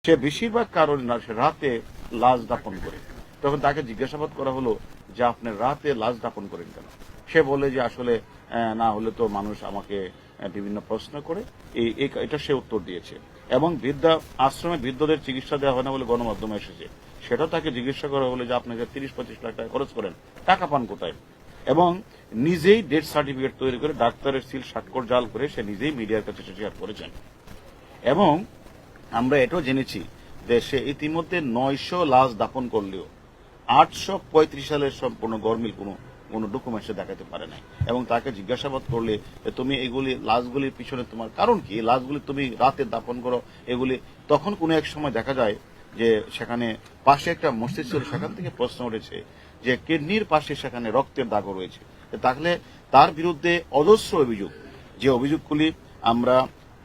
সে বেশিরভাগ কারণ না, সে রাতে লাশ দাফন করে। তখন তাকে জিজ্ঞাসাবাদ করা হলো যে আপনি রাতে লাশ দাফন করেন কেন? সে বলে যে আসলে না হলে তো মানুষ আমাকে বিভিন্ন প্রশ্ন করে, এটা সে উত্তর দিয়েছে। এবং আশ্রমে বৃদ্ধদের চিকিৎসা দেওয়া হয় না বলে গণমাধ্যমে এসেছে, সেটাও তাকে জিজ্ঞাসা করা হলো যে আপনাকে 30-25 লাখ টাকা খরচ করেন, টাকা পান কোথায়? এবং নিজেই ডেথ সার্টিফিকেট তৈরি করে ডাক্তারের সিল স্বাক্ষর জাল করে সে নিজেই মিডিয়ার কাছে শেয়ার করেছেন। এবং আমরা এটাও জেনেছি যে সে ইতিমধ্যে 900 লাশ দাফন করলেও 835 সালের সম্পূর্ণ গরমিল কোনো ডকুমেন্টস দেখাতে পারে নাই। এবং তাকে জিজ্ঞাসাবাদ করলে তুমি এগুলি লাশগুলির পিছনে তোমার কারণ কি, লাশগুলি তুমি রাতে দাফন করো এগুলি, তখন কোনো এক সময় দেখা যায় যে সেখানে পাশে একটা মসজিদ ছিল, সেখান থেকে প্রশ্ন উঠেছে যে কিডনির পাশে সেখানে রক্তের দাগও রয়েছে। তাহলে তার বিরুদ্ধে অজস্র অভিযোগ, যে অভিযোগগুলি আমরা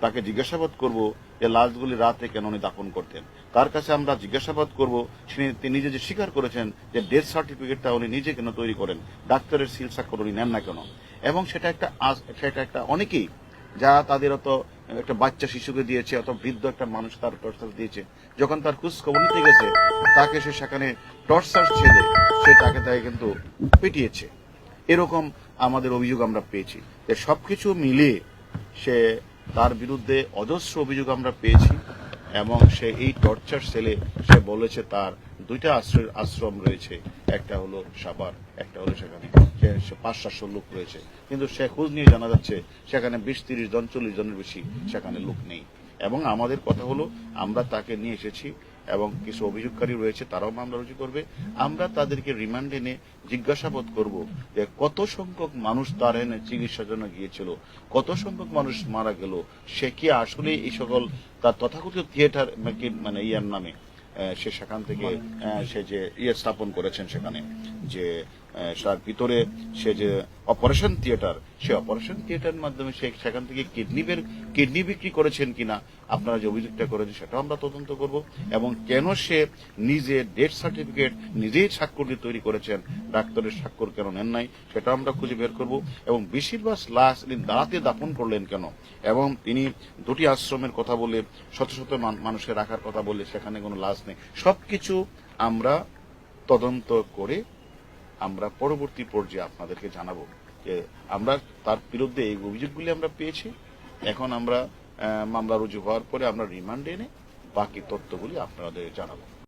তাকে জিজ্ঞাসাবাদ করব যে লাশগুলি রাতে কেন উনি দাফন করতেন। তার কাছে আমরা জিজ্ঞাসাবাদ করব তিনি নিজে যে স্বীকার করেছেন যে ডেথ সার্টিফিকেটটা উনি নিজে কেন তৈরি করেন, ডাক্তারের সিল স্বাক্ষর উনি নেন না কেন। এবং সেটা একটা অনেকেই যারা তাদের অত একটা বাচ্চা শিশুকে দিয়েছে, অত বৃদ্ধ একটা মানুষ তার টর্চার দিয়েছে, যখন তার খোঁজ খবর নিতে গেছে তাকে সে সেখানে টর্চার ছেড়ে তাকে কিন্তু পিটিয়েছে। এরকম আমাদের অভিযোগ আমরা পেয়েছি। সবকিছু মিলিয়ে তার বিরুদ্ধে অজস্র অভিযোগ আমরা পেয়েছি। এবং সে এই টর্চার সেলে সে বলেছে তার 2টা আশ্রম রয়েছে, একটা হলো সাভার, একটা হলো সেখানে 500-700 লোক রয়েছে। কিন্তু সে খোঁজ নিয়ে জানা যাচ্ছে সেখানে 20-30 জন 40 জনের বেশি সেখানে লোক নেই। এবং আমাদের কথা হলো আমরা তাকে নিয়ে এসেছি এবং কিছু অভিযোগকারী রয়েছে, তারাও মামলা রুজু করবে। আমরা তাদেরকে রিমান্ডে নিয়ে জিজ্ঞাসাবাদ করব যে কত সংখ্যক মানুষ তার এনে চিকিৎসার জন্য গিয়েছিল, কত সংখ্যক মানুষ মারা গেল, সে কি আসলে এই সকল তার তথাকথিত থিয়েটার মানে ইয়ার নামে সে সেখান থেকে সে যে স্থাপন করেছেন সেখানে, যে তার ভিতরে সে যে অপারেশন থিয়েটার, সে অপারেশন থিয়েটারের মাধ্যমে সে সেখান থেকে কিডনি বিক্রি করেছেন কিনা আপনারা যে অভিযোগটা করেছেন সেটাও আমরা তদন্ত করব। এবং কেন সে নিজে ডেথ সার্টিফিকেট নিজেই স্বাক্ষর দিয়ে তৈরি করেছেন, ডাক্তারের স্বাক্ষর কেন নেন নাই, সেটা আমরা খুঁজে বের করব। এবং বেশিরভাগ লাশ দাঁড়াতে দাফন করলেন কেন, এবং তিনি 2টি আশ্রমের কথা বলে শত শত মানুষের রাখার কথা বলে সেখানে কোনো লাশ নেই, সবকিছু আমরা তদন্ত করে আমরা পরবর্তী পর্যায়ে আপনাদেরকে জানাবো যে আমরা তার বিরুদ্ধে এই অভিযোগগুলি আমরা পেয়েছি। এখন আমরা মামলা রুজু হওয়ার পরে আমরা রিমান্ডে এনে বাকি তথ্যগুলি আপনাদের জানাবো।